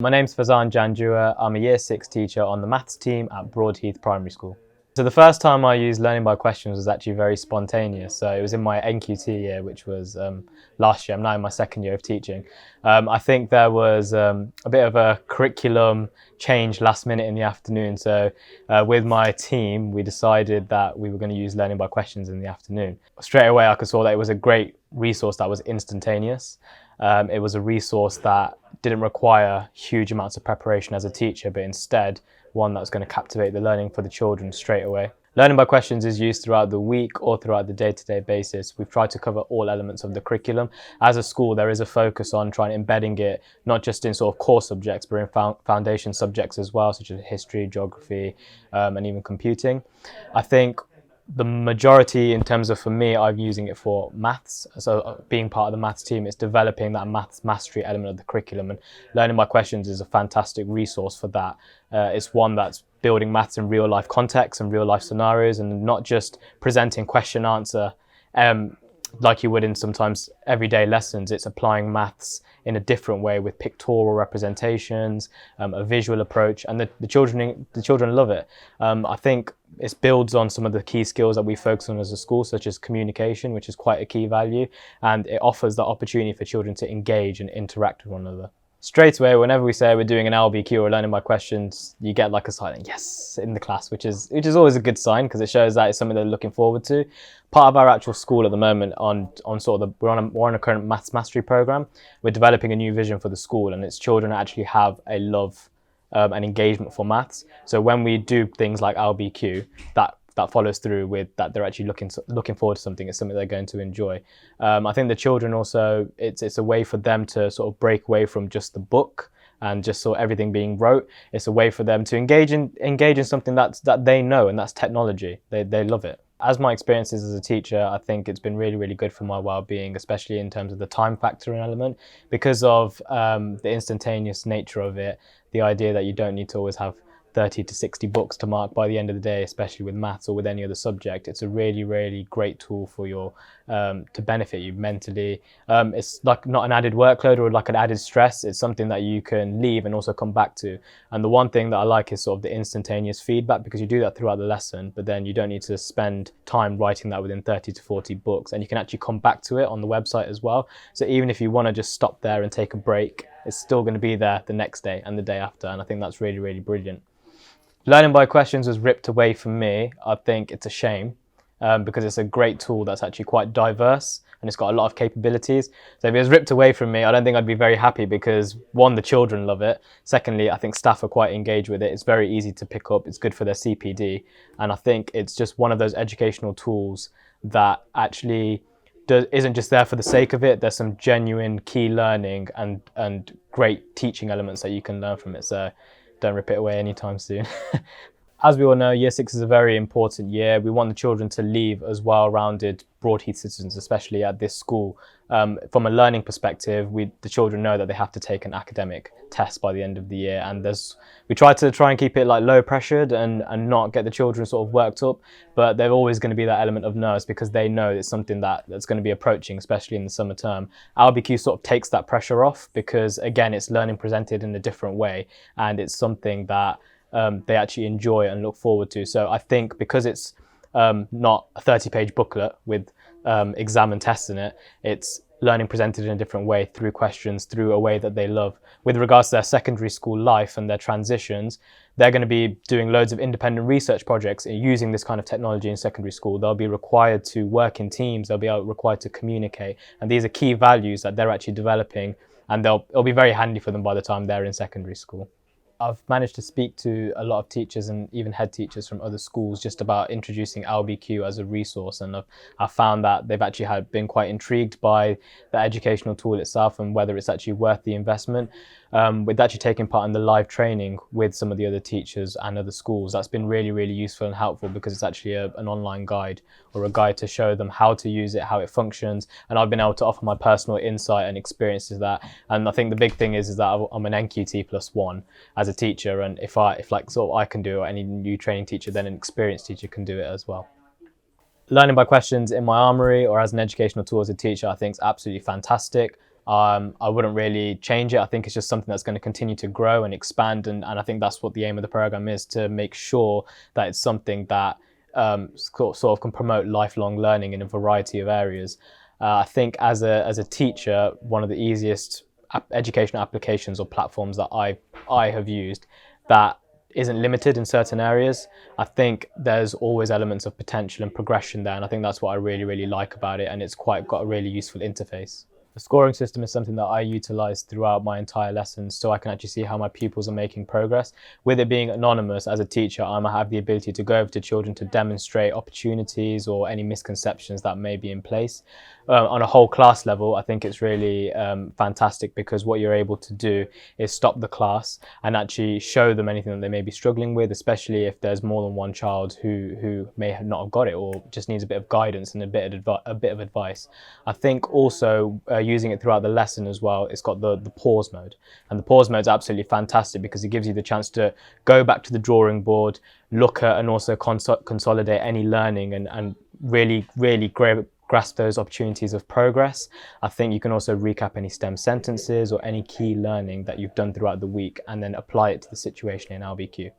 My name's Janjua. I'm a Year 6 teacher on the maths team at Broad Heath Primary School. So the first time I used learning by questions was actually very spontaneous. So it was in my NQT year, which was last year. I'm now in my second year of teaching. I think there was a bit of a curriculum change last minute in the afternoon. So with my team, we decided that we were going to use learning by questions in the afternoon. Straight away, I saw that it was a great resource that was instantaneous. It was a resource that didn't require huge amounts of preparation as a teacher, but instead one that's going to captivate the learning for the children straight away. Learning by questions is used throughout the week or throughout the day-to-day basis. We've tried to cover all elements of the curriculum. As a school, there is a focus on trying embedding it, not just in sort of core subjects, but in foundation subjects as well, such as history, geography, and even computing. I think the majority, in terms of, for me, I'm using it for maths. So being part of the maths team, it's developing that maths mastery element of the curriculum, and learning by questions is a fantastic resource for that. It's one that's building maths in real life context and real life scenarios, and not just presenting question answer like you would in sometimes everyday lessons. It's applying maths in a different way with pictorial representations, a visual approach, and the children love it. I think it builds on some of the key skills that we focus on as a school, such as communication, which is quite a key value, and it offers the opportunity for children to engage and interact with one another. Straight away, whenever we say we're doing an LbQ or learning by questions, you get like a silent yes in the class, which is always a good sign, because it shows that it's something they're looking forward to. Part of our actual school at the moment, we're on a current maths mastery program. We're developing a new vision for the school, and its children actually have a love and engagement for maths. So when we do things like LbQ, that follows through with that they're actually looking forward to something. It's something they're going to enjoy. I think the children also, it's a way for them to sort of break away from just the book and just sort of everything being rote. It's a way for them to engage in something that they know, and that's technology. They love it. As my experiences as a teacher, I think it's been really, really good for my well-being, especially in terms of the time factor and element, because of the instantaneous nature of it, the idea that you don't need to always have 30 to 60 books to mark by the end of the day, especially with maths or with any other subject. It's a really, really great tool for your to benefit you mentally. It's like not an added workload or like an added stress. It's something that you can leave and also come back to. And the one thing that I like is sort of the instantaneous feedback, because you do that throughout the lesson, but then you don't need to spend time writing that within 30 to 40 books, and you can actually come back to it on the website as well. So even if you want to just stop there and take a break, it's still going to be there the next day and the day after, and I think that's really, really brilliant. Learning by questions was ripped away from me. I think it's a shame, because it's a great tool that's actually quite diverse and it's got a lot of capabilities. So if it was ripped away from me, I don't think I'd be very happy, because one, the children love it. Secondly, I think staff are quite engaged with it. It's very easy to pick up. It's good for their CPD. And I think it's just one of those educational tools that actually isn't just there for the sake of it. There's some genuine key learning and great teaching elements that you can learn from it. So don't rip it away anytime soon. As we all know, Year 6 is a very important year. We want the children to leave as well-rounded Broad Heath citizens, especially at this school. From a learning perspective, the children know that they have to take an academic test by the end of the year, and we try and keep it like low pressured and not get the children sort of worked up, but there's always going to be that element of nerves, because they know it's something that's going to be approaching, especially in the summer term. LbQ sort of takes that pressure off, because again, it's learning presented in a different way, and it's something that they actually enjoy and look forward to. So I think because it's not a 30-page booklet with exam and tests in it, it's learning presented in a different way, through questions, through a way that they love. With regards to their secondary school life and their transitions, they're going to be doing loads of independent research projects using this kind of technology in secondary school. They'll be required to work in teams, they'll be required to communicate, and these are key values that they're actually developing, and it'll be very handy for them by the time they're in secondary school. I've managed to speak to a lot of teachers and even head teachers from other schools just about introducing LbQ as a resource, and I've found that they've actually been quite intrigued by the educational tool itself and whether it's actually worth the investment. With actually taking part in the live training with some of the other teachers and other schools, that's been really, really useful and helpful, because it's actually an online guide or a guide to show them how to use it, how it functions, and I've been able to offer my personal insight and experiences of that. And I think the big thing is that I'm an NQT+1 as a teacher, and if I can do it, or any new training teacher, then an experienced teacher can do it as well. Learning by questions in my armoury or as an educational tool as a teacher, I think is absolutely fantastic. I wouldn't really change it. I think it's just something that's going to continue to grow and expand, and I think that's what the aim of the program is, to make sure that it's something that sort of can promote lifelong learning in a variety of areas. I think as a teacher, one of the easiest educational applications or platforms that I have used that isn't limited in certain areas. I think there's always elements of potential and progression there, and I think that's what I really like about it, and it's quite got a really useful interface. The scoring system is something that I utilize throughout my entire lessons, so I can actually see how my pupils are making progress. With it being anonymous, as a teacher, I might have the ability to go over to children to demonstrate opportunities or any misconceptions that may be in place. On a whole class level, I think it's really fantastic, because what you're able to do is stop the class and actually show them anything that they may be struggling with, especially if there's more than one child who may not have got it or just needs a bit of guidance and a bit of advice. I think also using it throughout the lesson as well, it's got the pause mode, and the pause mode is absolutely fantastic because it gives you the chance to go back to the drawing board, look at and also consolidate any learning, and really grasp those opportunities of progress. I think you can also recap any STEM sentences or any key learning that you've done throughout the week and then apply it to the situation in LbQ.